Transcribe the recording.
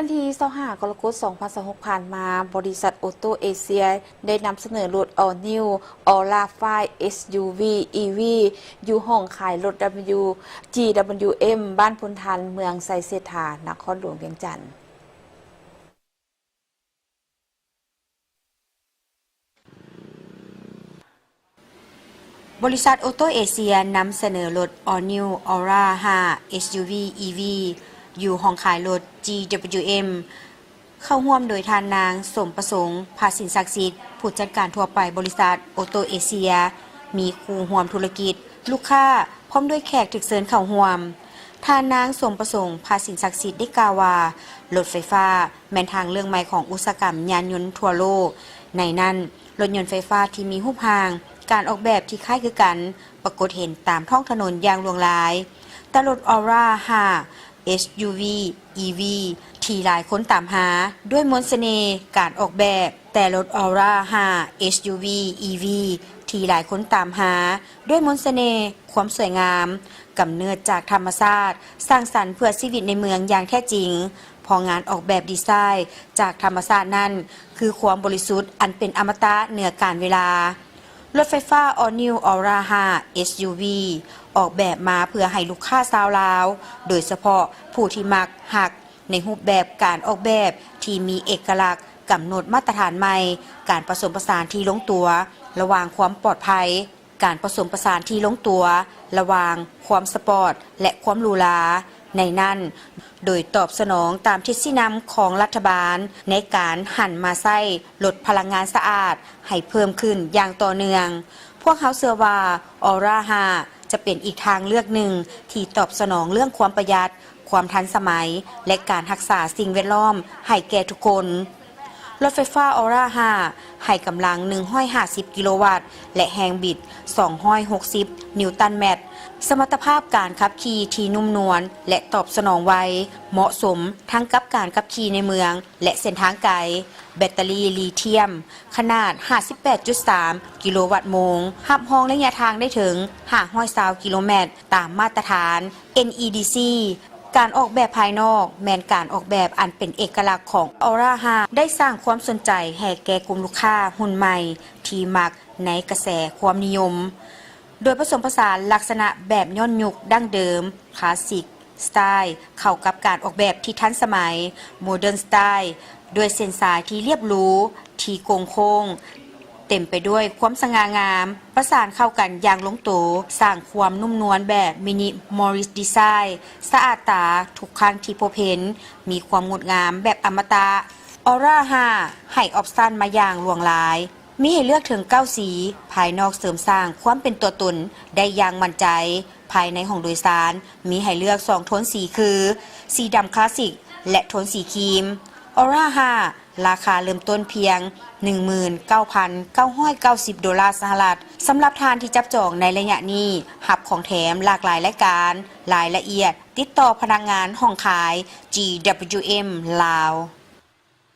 วันที่25 กรกฎาคม 2026 ผ่านมาบริษัทออโต้เอเชียได้นำเสนอรถ All New Aura 5 SUV EV อยู่ห้องขายรถ GWM บ้านพุนทันเมืองไซเซธานครหลวงเวียงจันทร์บริษัทออโต้เอเชียนำเสนอรถ All New Aura 5 SUV EV อยู่ห้องขายรถ GWM เข้าร่วมโดยทานนางสมประสงค์ภาสินศักดิ์สิทธิ์ผู้จัดการทั่วไปบริษัทออโต้เอเชียมีคู่ร่วมธุรกิจลูกค้าพร้อมด้วยแขกถึกเชิญเข้าร่วมทานนางสมประสงค์ภาสินศักดิ์สิทธิ์ได้กล่าวว่ารถไฟฟ้าแม่นทางเรื่องใหม่ของอุตสาหกรรมยานยนต์ทั่วโลกในนั้นรถยนต์ไฟฟ้าที่มีรูปร่างการออกแบบที่คล้ายคือกันปรากฏเห็นตามท้องถนนอย่างหลวงหลายแต่รถ Aura 5 SUV EV ที่หลายคนตามหาด้วยมนต์เสน่ห์การออกแบบแต่รถ Aura 5 SUV EV ที่หลายคนตามหาด้วยมนต์เสน่ห์ความสวยงามกำเนิดจากธรรมชาติสร้างสรรค์เพื่อชีวิตในเมืองอย่างแท้จริงพองานออกแบบดีไซน์จากธรรมชาตินั้นคือความบริสุทธิ์อันเป็นอมตะเหนือการเวลารถไฟฟ้า All New Aura 5 SUV ออกแบบมาเพื่อให้ลูกค้าชาวลาวโดยเฉพาะผู้ที่มักหักในรูปแบบการออกแบบที่มีเอกลักษณ์กำหนดมาตรฐานใหม่การผสมผสานที่ลงตัวระหว่างความปลอดภัยการผสมผสานที่ลงตัวระหว่างความสปอร์ตและความหรูหราในนั้นโดยตอบสนองตามทฤษฎีนำของรัฐบาลในการหันมาใช้ลดพลังงานสะอาดให้เพิ่มขึ้นอย่างต่อเนื่องพวกเขาเชื่อว่า Aura 5 จะเป็นอีกทางเลือกหนึ่งที่ตอบสนองเรื่องความประหยัดความทันสมัยและการรักษาสิ่งแวดล้อมให้แก่ทุกคนรถไฟฟ้า Aura 5 ให้กำลัง150 กิโลวัตต์และแรงบิด260 นิวตันเมตรสมรรถภาพการขับขี่ที่นุ่มนวลและตอบสนองไวเหมาะสมทั้งกับการขับขี่ในเมืองและเส้นทางไกลแบตเตอรี่ลิเธียมขนาด 58.3 กิโลวัตต์โมงขับห้องระยะทางได้ถึง520 กิโลเมตรตามมาตรฐาน NEDCการออกแบบภายนอกแม้นการออกแบบอันเป็นเอกลักษณ์ของ Aura 5 ได้สร้างความสนใจให้แก่กลุ่มลูกค้ารุ่นใหม่ที่มักในกระแสความนิยมโดยผสมผสานลักษณะแบบย้อนยุคดั้งเดิมคลาสสิกสไตล์เข้ากับการออกแบบที่ทันสมัยโมเดิร์นสไตล์ด้วยเส้นสายที่เรียบหรูที่โค้งเต็มไปด้วยความสง่างามประสานเข้ากันอย่างลงตัวสร้างความนุ่มนวลแบบมินิมอริสดีไซน์สะอาดตาทุกครั้งที่พบเห็นมีความงดงามแบบอมตะ Aura 5 ให้ออปชั่นมาอย่างหลวงหลายมีให้เลือกถึง9สีภายนอกเสริมสร้างความเป็นตัวตนได้อย่างมั่นใจภายในห้องโดยสารมีให้เลือก2โทนสีคือสีดำคลาสสิกและโทนสีครีม Aura 5 ราคาเริ่มต้นเพียง 19,990 ดอลลาร์สหรัฐสำหรับทานที่จับจองในระยะนี้หับของแถมหลากหลายรายการรายละเอียดติดต่อพนักงานห้องขาย GWM ลาว